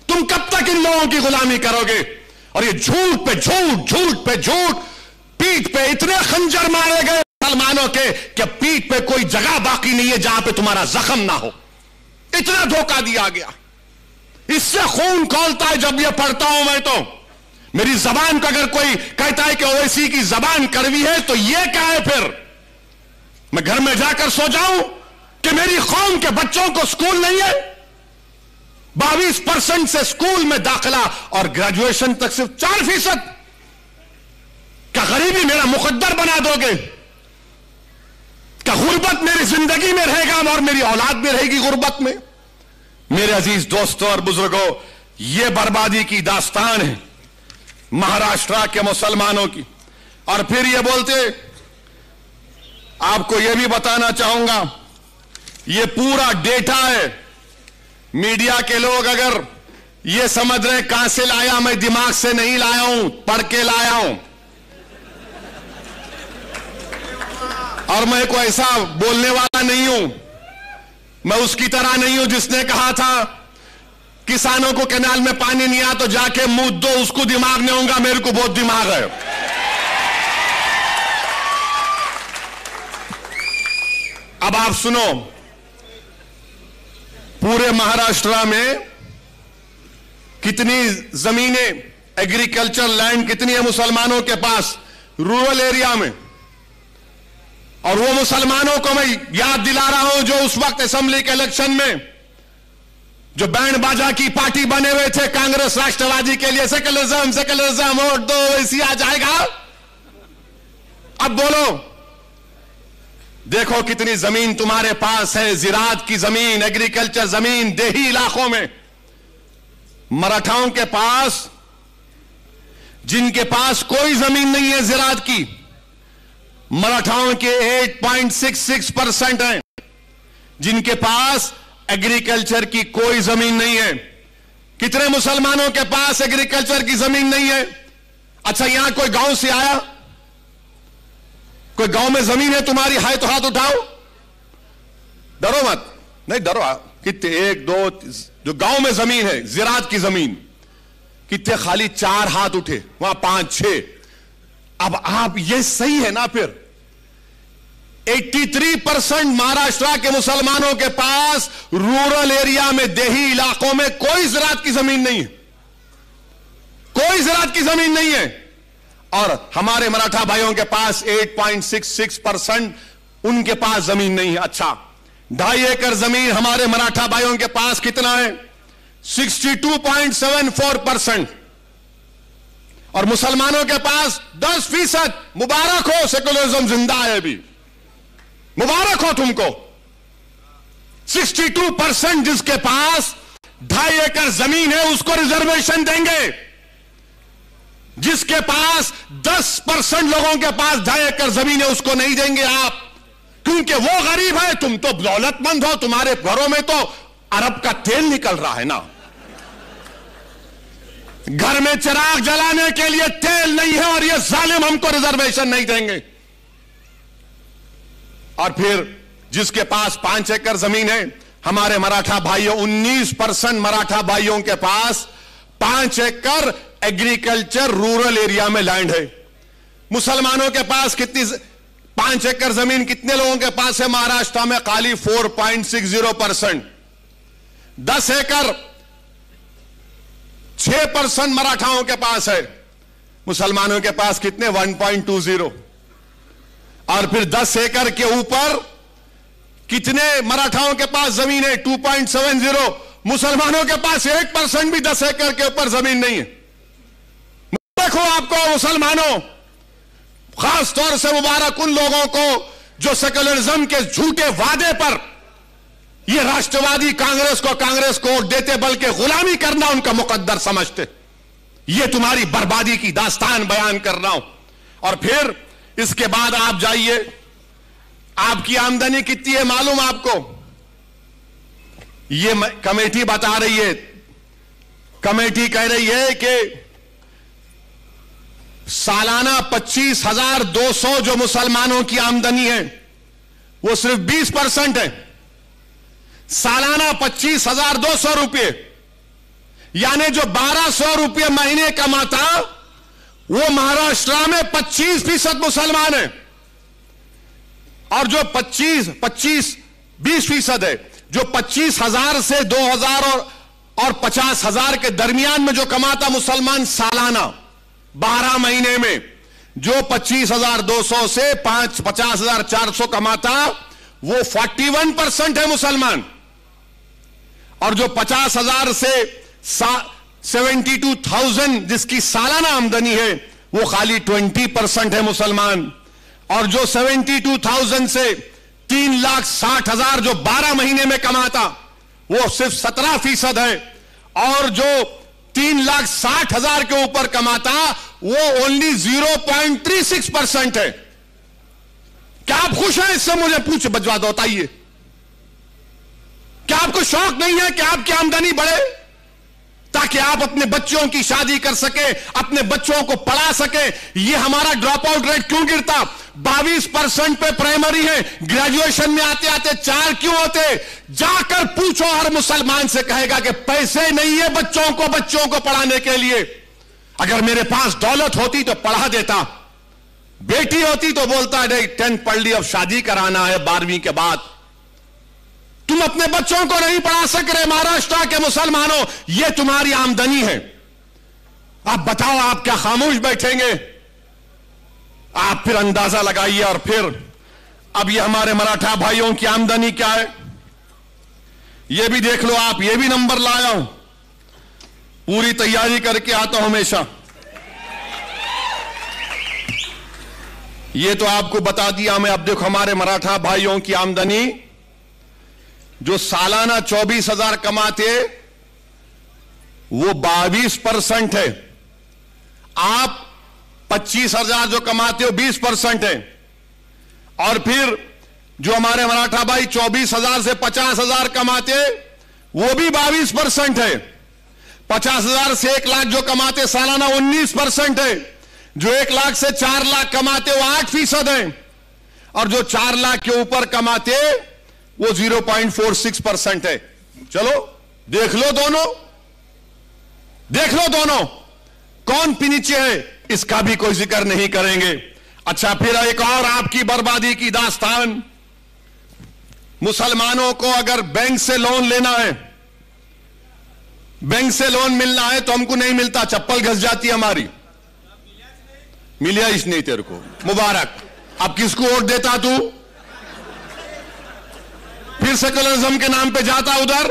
तुम कब तक इन लोगों की गुलामी करोगे? और ये झूठ पे झूठ, झूठ पे झूठ, पीठ पे इतने खंजर मारे गए मुसलमानों के कि पीठ पे कोई जगह बाकी नहीं है जहां पे तुम्हारा जख्म ना हो। इतना धोखा दिया गया, इससे खून खौलता है जब यह पढ़ता हूं मैं। तो मेरी जबान को अगर कोई कहता है कि ओवैसी की जबान कड़वी है, तो यह क्या है? फिर मैं घर में जाकर सो जाऊं कि मेरी कौम के बच्चों को स्कूल नहीं है? 22% से स्कूल में दाखिला और ग्रेजुएशन तक सिर्फ 4%। क्या गरीबी मेरा मुकद्दर बना दोगे? क्या गुर्बत मेरी जिंदगी में रहेगा और मेरी औलाद भी रहेगी गुर्बत में? मेरे अजीज दोस्तों और बुजुर्गों, यह बर्बादी की दास्तान है महाराष्ट्र के मुसलमानों की। और फिर यह बोलते, आपको यह भी बताना चाहूंगा, यह पूरा डेटा है मीडिया के लोग अगर ये समझ रहे कहां से लाया, मैं दिमाग से नहीं लाया हूं, पढ़ के लाया हूं। और मैं कोई ऐसा बोलने वाला नहीं हूं, मैं उसकी तरह नहीं हूं जिसने कहा था किसानों को कैनाल में पानी नहीं आया तो जाके मुंह दो, उसको दिमाग नहीं होगा, मेरे को बहुत दिमाग है। अब आप सुनो, पूरे महाराष्ट्र में कितनी जमीनें, एग्रीकल्चर लैंड कितनी है मुसलमानों के पास रूरल एरिया में। और वो मुसलमानों को मैं याद दिला रहा हूं जो उस वक्त असेंबली के इलेक्शन में जो बैंड बाजा की पार्टी बने हुए थे कांग्रेस राष्ट्रवादी के लिए, सेकुलरिज्म सेकुलरिज्म, वोट दो ऐसी आ जाएगा। अब बोलो, देखो कितनी जमीन तुम्हारे पास है, जिरात की जमीन, एग्रीकल्चर जमीन, देही इलाकों में। मराठाओं के पास, जिनके पास कोई जमीन नहीं है जिरात की, मराठाओं के 8.66% हैं जिनके पास एग्रीकल्चर की कोई जमीन नहीं है। कितने मुसलमानों के पास एग्रीकल्चर की जमीन नहीं है? अच्छा, यहां कोई गांव से आया, कोई गांव में जमीन है तुम्हारी, हाय तो हाथ उठाओ, डरो मत, नहीं डरो। कितने, 1 2 जो गांव में जमीन है, जिरात की जमीन, कितने खाली 4 हाथ उठे, वहां 5 6। अब आप, ये सही है ना? फिर 83% महाराष्ट्र के मुसलमानों के पास रूरल एरिया में, देही इलाकों में कोई जिरात की जमीन नहीं है, कोई जिरात की जमीन नहीं है। और हमारे मराठा भाइयों के पास 8.66% उनके पास जमीन नहीं है। अच्छा, 2.5 एकड़ जमीन हमारे मराठा भाइयों के पास कितना है? 62.74%। और मुसलमानों के पास 10%। मुबारक हो, सेकुलरिज्म जिंदा है अभी, मुबारक हो तुमको। 62% जिसके पास 2.5 एकड़ जमीन है उसको रिजर्वेशन देंगे। जिसके पास 10% लोगों के पास 2.5 एकड़ जमीन है उसको नहीं देंगे आप, क्योंकि वो गरीब है, तुम तो दौलतमंद हो, तुम्हारे घरों में तो अरब का तेल निकल रहा है ना। घर में चिराग जलाने के लिए तेल नहीं है और ये जालिम हमको रिजर्वेशन नहीं देंगे। और फिर जिसके पास 5 एकड़ जमीन है, हमारे मराठा भाइयों, 19% मराठा भाइयों के पास 5 एकड़ एग्रीकल्चर रूरल एरिया में लैंड है। मुसलमानों के पास कितनी, 5 एकड़ जमीन कितने लोगों के पास है महाराष्ट्र में? खाली 4.60%। 10 एकड़ 6% मराठाओं के पास है, मुसलमानों के पास कितने? 1.20। और फिर 10 एकड़ के ऊपर कितने मराठाओं के पास जमीन है? 2.70। मुसलमानों के पास 1% भी 10 एकड़ के ऊपर जमीन नहीं है। देखो आपको मुसलमानों, खास तौर से मुबारक उन लोगों को जो सेकुलरिज्म के झूठे वादे पर ये राष्ट्रवादी कांग्रेस को वोट देते, बल्कि गुलामी करना उनका मुकद्दर समझते। ये तुम्हारी बर्बादी की दास्तान बयान कर रहा हूं। और फिर इसके बाद आप जाइए, आपकी आमदनी कितनी है मालूम आपको? ये कमेटी बता रही है, कमेटी कह रही है कि सालाना 25,200 जो मुसलमानों की आमदनी है वो सिर्फ 20% है। सालाना 25,200 रुपये, यानी जो 1,200 रुपये महीने कमाता वो महाराष्ट्र में 25% मुसलमान है। और जो 20% है, जो 25,000 से 2,000 और 50,000 के दरमियान में जो कमाता मुसलमान सालाना 12 महीने में, जो 25,200 से 50,400 कमाता वो 41% है मुसलमान। और जो 50,000 से 72,000 जिसकी सालाना आमदनी है वो खाली 20% है मुसलमान। और जो 72,000 से 3,60,000 जो 12 महीने में कमाता वो सिर्फ 17% है। और जो 3,60,000 के ऊपर कमाता वो ओनली 0.36% है। क्या आप खुश हैं इससे? मुझे पूछ बजवा दो, बताइए, क्या आपको शौक नहीं है कि आपकी आमदनी बढ़े ताकि आप अपने बच्चों की शादी कर सके, अपने बच्चों को पढ़ा सके? ये हमारा ड्रॉप आउट रेट क्यों गिरता? 22% पे प्राइमरी है, ग्रेजुएशन में आते आते 4 क्यों होते? जाकर पूछो, हर मुसलमान से कहेगा कि पैसे नहीं है बच्चों को पढ़ाने के लिए। अगर मेरे पास दौलत होती तो पढ़ा देता, बेटी होती तो बोलता है 10th पढ़ ली, अब शादी कराना है 12वीं के बाद। तुम अपने बच्चों को नहीं पढ़ा सक रहे महाराष्ट्र के मुसलमानों, यह तुम्हारी आमदनी है। आप बताओ, आप क्या खामोश बैठेंगे? आप फिर अंदाजा लगाइए। और फिर अब ये हमारे मराठा भाइयों की आमदनी क्या है, ये भी देख लो आप। ये भी नंबर लाया हूं, पूरी तैयारी करके आता हूं हमेशा। ये तो आपको बता दिया मैं। अब देखो, हमारे मराठा भाइयों की आमदनी जो सालाना 24,000 कमाते, वो 22% है। आप 25,000 जो कमाते हो 20% है। और फिर जो हमारे मराठा भाई 24,000 से 50,000 कमाते, वो भी 22% है। 50,000 से 1 लाख जो कमाते सालाना 19% है। जो 1 लाख से 4 लाख कमाते वो 8% है। और जो 4 लाख के ऊपर कमाते वो 0.46% है। चलो देख लो दोनों कौन नीचे है, इसका भी कोई जिक्र नहीं करेंगे। अच्छा, फिर एक और आपकी बर्बादी की दास्तान। मुसलमानों को अगर बैंक से लोन लेना है, बैंक से लोन मिलना है तो हमको नहीं मिलता, चप्पल घस जाती है हमारी। मिलिया इस नहीं तेरे को, मुबारक। अब किसको वोट देता तू? फिर सेकुलरिज्म के नाम पे जाता उधर,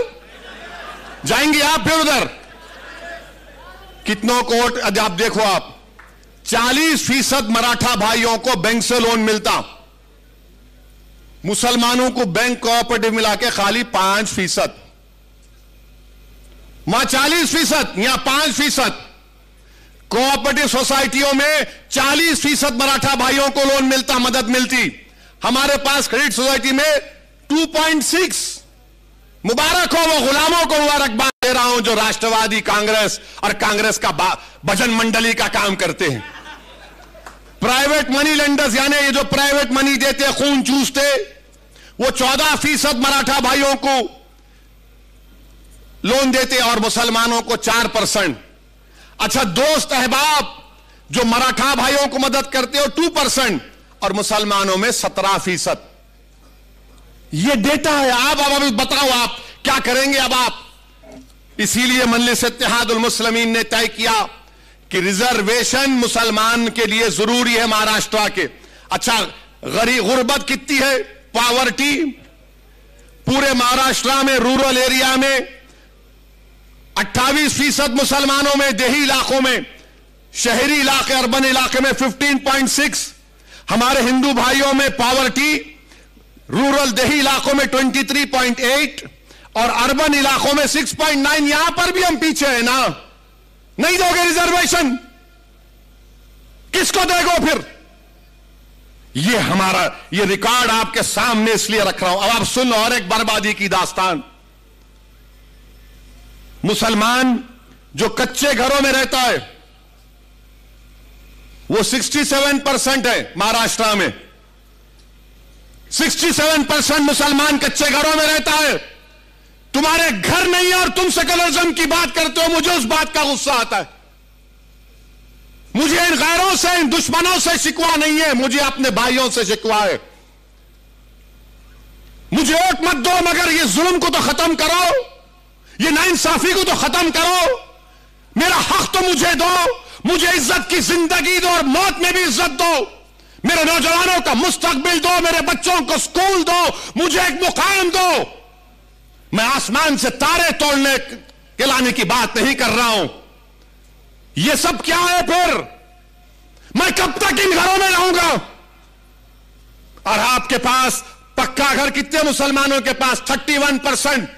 जाएंगे आप फिर उधर। कितनों को वोट? आप देखो, आप 40% मराठा भाइयों को बैंक से लोन मिलता, मुसलमानों को बैंक कोऑपरेटिव मिला के खाली 5%। वहां 40%, यहां 5%। कोऑपरेटिव सोसाइटियों में 40% मराठा भाइयों को लोन मिलता, मदद मिलती। हमारे पास क्रेडिट सोसाइटी में 2.6। मुबारक हो वो गुलामों को, मुबारकबाद दे रहा हूं जो राष्ट्रवादी कांग्रेस और कांग्रेस का भजन मंडली का काम करते हैं। प्राइवेट मनी लेंडर्स, यानी ये जो प्राइवेट मनी देते, खून चूसते, वो 14% मराठा भाइयों को लोन देते और मुसलमानों को 4%। अच्छा, दोस्त अहबाब जो मराठा भाइयों को मदद करते हो 2% और मुसलमानों में 17%। ये डेटा है। आप अब अभी बताओ आप क्या करेंगे अब आप? इसीलिए मजलिस इत्तेहादुल मुस्लिमीन ने तय किया कि रिजर्वेशन मुसलमान के लिए जरूरी है महाराष्ट्र के। अच्छा, गुर्बत कितनी है, पॉवर्टी पूरे महाराष्ट्र में, रूरल एरिया में 28% मुसलमानों में, देही इलाकों में, शहरी इलाके अर्बन इलाके में 15.6, हमारे हिंदू भाइयों में पॉवर्टी रूरल देही इलाकों में 23.8 और अर्बन इलाकों में 6.9। यहां पर भी हम पीछे हैं ना। नहीं दोगे रिजर्वेशन, किसको देगो फिर? ये हमारा ये रिकॉर्ड आपके सामने इसलिए रख रहा हूं। अब आप सुन लो और एक बर्बादी की दास्तान। मुसलमान जो कच्चे घरों में रहता है वो 67% है महाराष्ट्र में। 67% मुसलमान कच्चे घरों में रहता है। तुम्हारे घर नहीं है और तुम सेकुलरिज्म की बात करते हो। मुझे उस बात का गुस्सा आता है। मुझे इन गैरों से, इन दुश्मनों से शिकवा नहीं है, मुझे अपने भाइयों से शिकवा है। मुझे वोट मत दो, मगर ये जुल्म को तो खत्म करो, ये नाइंसाफी को तो खत्म करो। मेरा हक तो मुझे दो, मुझे इज्जत की जिंदगी दो और मौत में भी इज्जत दो। मेरे नौजवानों का मुस्तकबिल दो, मेरे बच्चों को स्कूल दो, मुझे एक मुकाम दो। मैं आसमान से तारे तोड़ने के लाने की बात नहीं कर रहा हूं। यह सब क्या है फिर? मैं कब तक इन घरों में रहूंगा? और आपके पास पक्का घर कितने मुसलमानों के पास? 31%।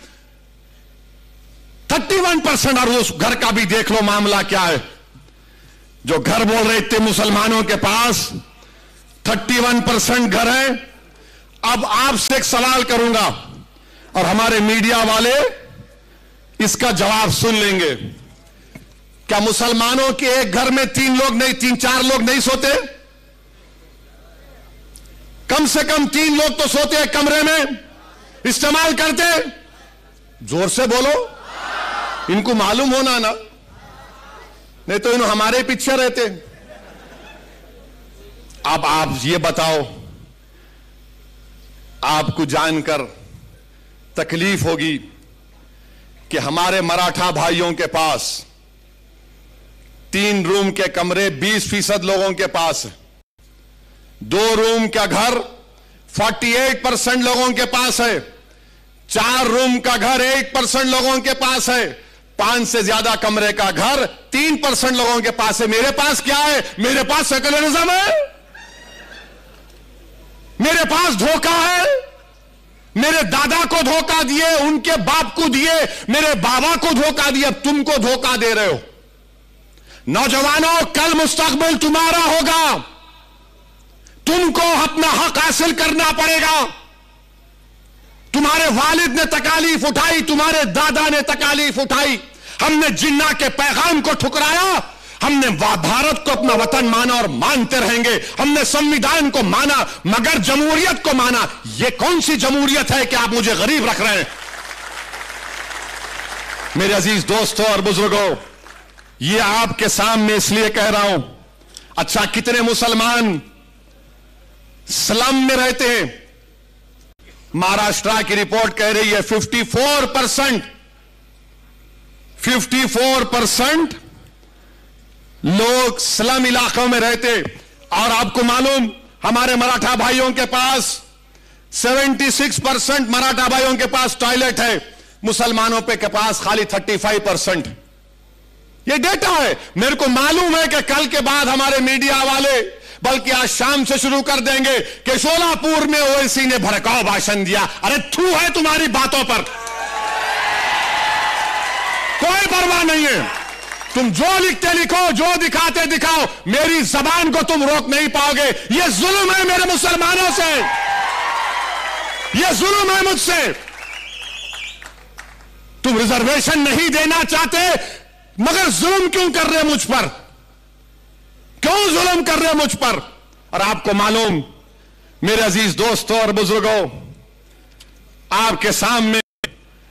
31%। और उस घर का भी देख लो मामला क्या है। जो घर बोल रहे थे मुसलमानों के पास 31% घर है। अब आपसे एक सवाल करूंगा, और हमारे मीडिया वाले इसका जवाब सुन लेंगे। क्या मुसलमानों के एक घर में 3-4 लोग नहीं सोते? कम से कम 3 लोग तो सोते हैं कमरे में, इस्तेमाल करते। जोर से बोलो, इनको मालूम होना ना, नहीं तो इन्हों हमारे पीछे रहते। अब आप ये बताओ, आपको जानकर तकलीफ होगी कि हमारे मराठा भाइयों के पास 3 रूम के कमरे 20% लोगों के पास है, 2 रूम का घर 48% लोगों के पास है, 4 रूम का घर 8% लोगों के पास है, 5 से ज्यादा कमरे का घर 3% लोगों के पास है। मेरे पास क्या है? मेरे पास सेकुलरिज्म है, मेरे पास धोखा है। मेरे दादा को धोखा दिए, उनके बाप को दिए, मेरे बाबा को धोखा दिया, अब तुमको धोखा दे रहे हो। नौजवानों, कल मुस्तकबिल तुम्हारा होगा, तुमको अपना हक हासिल करना पड़ेगा। तुम्हारे वालिद ने तकालीफ उठाई, तुम्हारे दादा ने तकालीफ उठाई। हमने जिन्ना के पैगाम को ठुकराया, हमने भारत को अपना वतन माना और मानते रहेंगे। हमने संविधान को माना मगर जमहूरियत को माना। यह कौन सी जमहूरियत है कि आप मुझे गरीब रख रहे हैं? मेरे अजीज दोस्तों और बुजुर्गों, यह आपके सामने इसलिए कह रहा हूं। अच्छा, कितने मुसलमान स्लम में रहते हैं? महाराष्ट्र की रिपोर्ट कह रही है 54% लोग स्लम इलाकों में रहते। और आपको मालूम, हमारे मराठा भाइयों के पास 76% मराठा भाइयों के पास टॉयलेट है, मुसलमानों के पास खाली 35%। ये डेटा है। मेरे को मालूम है कि कल के बाद हमारे मीडिया वाले, बल्कि आज शाम से शुरू कर देंगे कि शोलापुर में ओवैसी ने भड़काऊ भाषण दिया। अरे थू है तुम्हारी बातों पर, कोई परवाह नहीं है। तुम जो लिखते लिखो, जो दिखाते दिखाओ, मेरी जबान को तुम रोक नहीं पाओगे। यह जुल्म है मेरे मुसलमानों से, यह जुल्म है मुझसे। तुम रिजर्वेशन नहीं देना चाहते, मगर जुल्म क्यों कर रहे मुझ पर? क्यों जुल्म कर रहे मुझ पर? और आपको मालूम, मेरे अजीज दोस्तों और बुजुर्गों, आपके सामने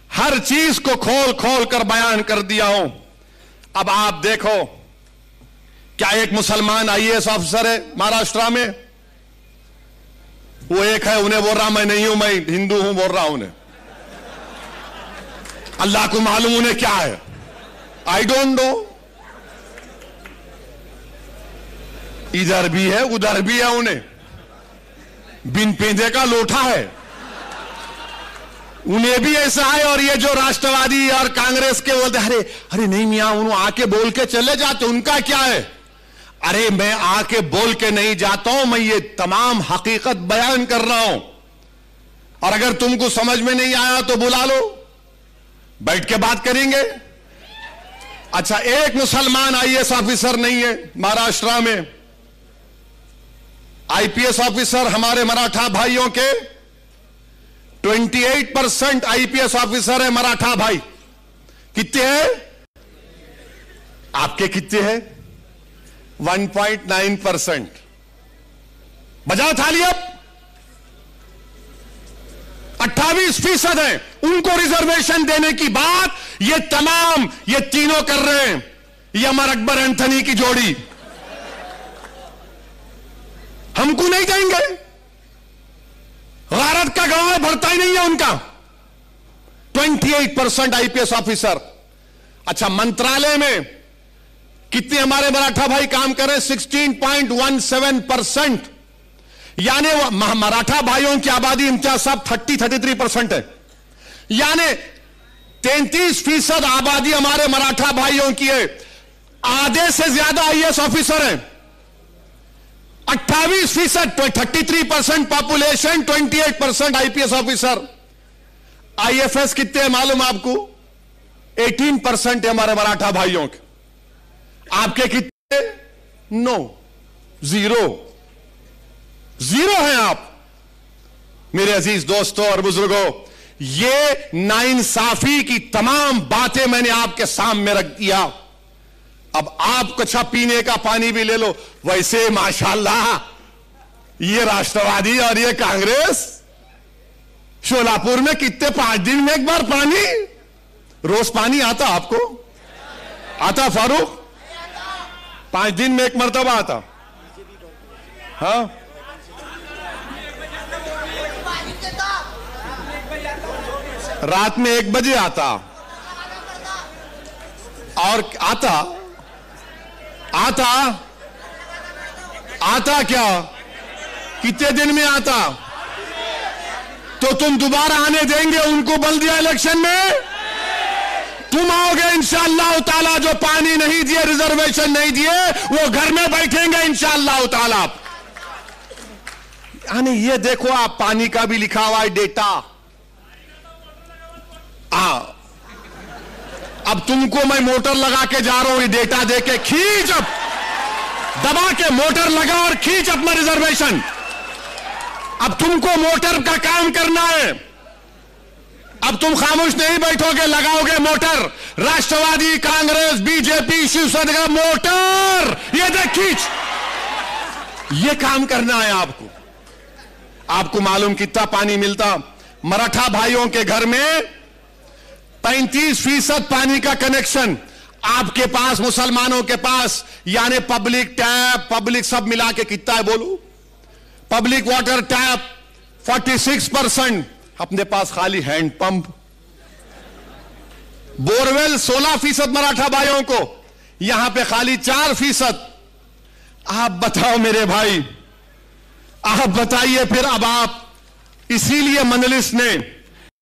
हर चीज को खोल खोल कर बयान कर दिया हूं। अब आप देखो, क्या एक मुसलमान आईएएस ऑफिसर है महाराष्ट्र में? वो एक है, उन्हें बोल रहा मैं नहीं हूं, मैं हिंदू हूं बोल रहा हूं उन्हें। अल्लाह को मालूम उन्हें क्या है, आई डोंट नो। इधर भी है उधर भी है, उन्हें बिन पेंदे का लोटा है, उन्हें भी ऐसा है। और ये जो राष्ट्रवादी और कांग्रेस के बोलते, अरे नहीं मियां, उन्होंने आके बोल के चले जाते, उनका क्या है? अरे मैं आके बोल के नहीं जाता हूं, मैं ये तमाम हकीकत बयान कर रहा हूं। और अगर तुमको समझ में नहीं आया तो बुला लो, बैठ के बात करेंगे। अच्छा, एक मुसलमान आईएएस ऑफिसर नहीं है महाराष्ट्र में। आईपीएस ऑफिसर हमारे मराठा भाइयों के 28% आईपीएस ऑफिसर है मराठा भाई। कितने हैं? आपके कितने हैं? 1.9%। बजाओ थाली अब। 28% है। उनको रिजर्वेशन देने की बात ये तमाम, ये तीनों कर रहे हैं। ये अमर अकबर एंथनी की जोड़ी। हमको नहीं देंगे। गारत का गवाह भरता ही नहीं है उनका। 28% आईपीएस ऑफिसर। अच्छा, मंत्रालय में कितने हमारे मराठा भाई काम कर रहे हैं? 16.17%। यानी मराठा भाइयों की आबादी इम्तियाज साहब 33% है। यानी 33% आबादी हमारे मराठा भाइयों की है। आधे से ज्यादा आईएएस ऑफिसर हैं। 28%, 33% पॉपुलेशन, 28% आईपीएस ऑफिसर। आईएफएस कितने हैं मालूम आपको? 18% है हमारे मराठा भाइयों के। आपके कितने? नो, जीरो हैं आप। मेरे अजीज दोस्तों और बुजुर्गों, ये नाइंसाफी की तमाम बातें मैंने आपके सामने रख दिया। अब आप कच्चा पीने का पानी भी ले लो। वैसे माशाल्लाह ये राष्ट्रवादी और ये कांग्रेस शोलापुर में कितने 5 दिन में एक बार पानी, रोज पानी आता आपको? आता फारूक? 5 दिन में एक मर्तबा आता? हाँ, रात में 1 बजे आता। और आता क्या? कितने दिन में आता? तो तुम दोबारा आने देंगे उनको बल्दिया इलेक्शन में? तुम आओगे इंशाअल्लाह ताला। जो पानी नहीं दिए, रिजर्वेशन नहीं दिए, वो घर में बैठेंगे इंशाअल्लाह ताला। यानी ये देखो, आप पानी का भी लिखा हुआ है डेटा। अब तुमको मैं मोटर लगा के जा रहा हूं, ये डेटा दे के खींच, अब दबा के मोटर लगा और खींच अपना रिजर्वेशन। अब तुमको मोटर का काम करना है। अब तुम खामोश नहीं बैठोगे, लगाओगे मोटर। राष्ट्रवादी, कांग्रेस, बीजेपी, शिवसेना, मोटर ये देख खींच। ये काम करना है आपको। आपको मालूम कितना पानी मिलता? मराठा भाइयों के घर में 35% पानी का कनेक्शन आपके पास, मुसलमानों के पास, यानी पब्लिक टैप, पब्लिक सब मिला के कितना है बोलो? पब्लिक वाटर टैप 46%, अपने पास खाली हैंड पंप। बोरवेल 16% मराठा भाइयों को, यहां पे खाली 4%। आप बताओ मेरे भाई, आप बताइए फिर। अब आप, इसीलिए मजलिस ने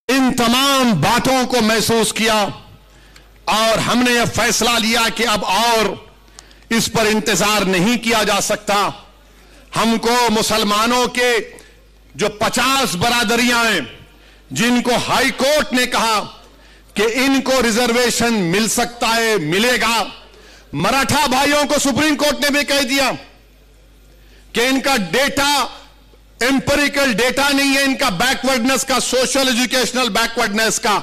इन तमाम बातों को महसूस किया और हमने यह फैसला लिया कि अब और इस पर इंतजार नहीं किया जा सकता। हमको मुसलमानों के जो 50 बरादरियां हैं, जिनको हाई कोर्ट ने कहा कि इनको रिजर्वेशन मिल सकता है, मिलेगा। मराठा भाइयों को सुप्रीम कोर्ट ने भी कह दिया कि इनका डेटा एम्पिरिकल डेटा नहीं है, इनका बैकवर्डनेस का, सोशल एजुकेशनल बैकवर्डनेस का।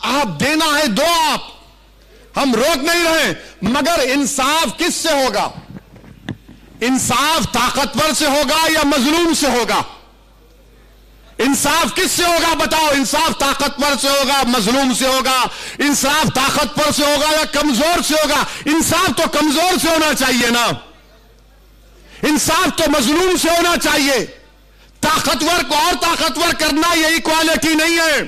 आप देना है दो, आप, हम रोक नहीं रहे, मगर इंसाफ किससे होगा? इंसाफ ताकतवर से होगा या मजलूम से होगा? इंसाफ किससे होगा बताओ? इंसाफ ताकतवर से होगा, मजलूम से होगा? इंसाफ ताकतवर से होगा या कमजोर से होगा? इंसाफ तो कमजोर से होना चाहिए ना, इंसाफ तो मजलूम से होना चाहिए। ताकतवर को और ताकतवर करना ये इक्वालिटी नहीं है,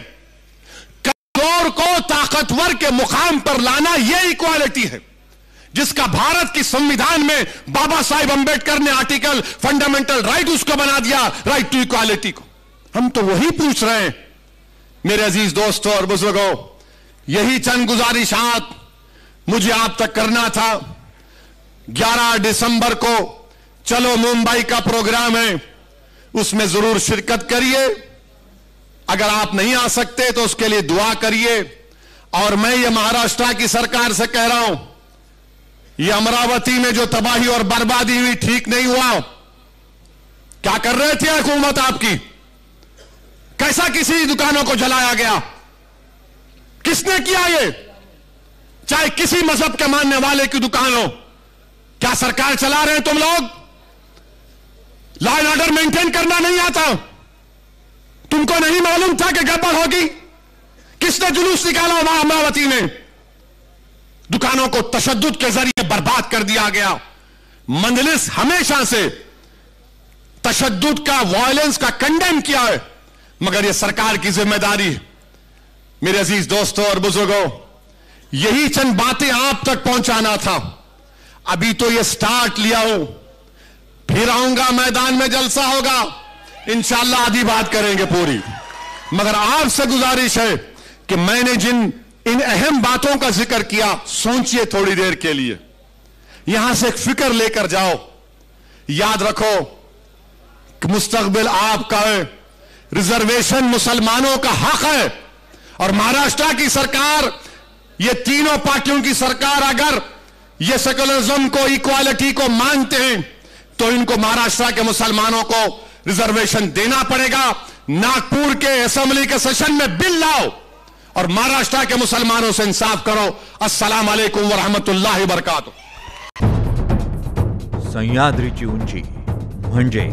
कमजोर को ताकतवर के मुकाम पर लाना ये इक्वालिटी है, जिसका भारत की संविधान में बाबा साहेब अंबेडकर ने आर्टिकल फंडामेंटल राइट उसको बना दिया, राइट टू इक्वालिटी को। हम तो वही पूछ रहे हैं मेरे अजीज दोस्तों और बुजुर्गों। यही चंद गुजारिशात मुझे आप तक करना था। 11 दिसंबर को चलो मुंबई का प्रोग्राम है, उसमें जरूर शिरकत करिए। अगर आप नहीं आ सकते तो उसके लिए दुआ करिए। और मैं ये महाराष्ट्र की सरकार से कह रहा हूं, ये अमरावती में जो तबाही और बर्बादी हुई, ठीक नहीं हुआ। क्या कर रहे थे हुकूमत आपकी? कैसा किसी दुकानों को जलाया गया? किसने किया ये? चाहे किसी मजहब के मानने वाले की दुकान हो, क्या सरकार चला रहे हैं तुम लोग? लॉ एंड ऑर्डर मेंटेन करना नहीं आता? तुमको नहीं मालूम था कि गड़बड़ होगी? किसने जुलूस निकाला वहां अमरावती में? दुकानों को तशद्दुद के जरिए बर्बाद कर दिया गया। मजलिस हमेशा से तशद्दुद का, वायलेंस का कंडेम किया है, मगर यह सरकार की जिम्मेदारी है। मेरे अजीज दोस्तों और बुजुर्गों, यही चंद बातें आप तक पहुंचाना था। अभी तो यह स्टार्ट लिया हूं, फिर आऊंगा, मैदान में जलसा होगा, इंशाअल्लाह आधी बात करेंगे पूरी। मगर आपसे गुजारिश है कि मैंने जिन इन अहम बातों का जिक्र किया, सोचिए थोड़ी देर के लिए, यहां से एक फिक्र लेकर जाओ। याद रखो कि मुस्तकबिल आपका है, रिजर्वेशन मुसलमानों का हक है। और महाराष्ट्र की सरकार, ये तीनों पार्टियों की सरकार अगर ये सेकुलरिज्म को, इक्वालिटी को मानते हैं, तो इनको महाराष्ट्र के मुसलमानों को रिजर्वेशन देना पड़ेगा। नागपुर के असेंबली के सेशन में बिल लाओ और महाराष्ट्र के मुसलमानों से इंसाफ करो। अस्सलाम वालेकुम व रहमतुल्लाहि व बरकातुहू। सह्याद्रीची उंची म्हणजे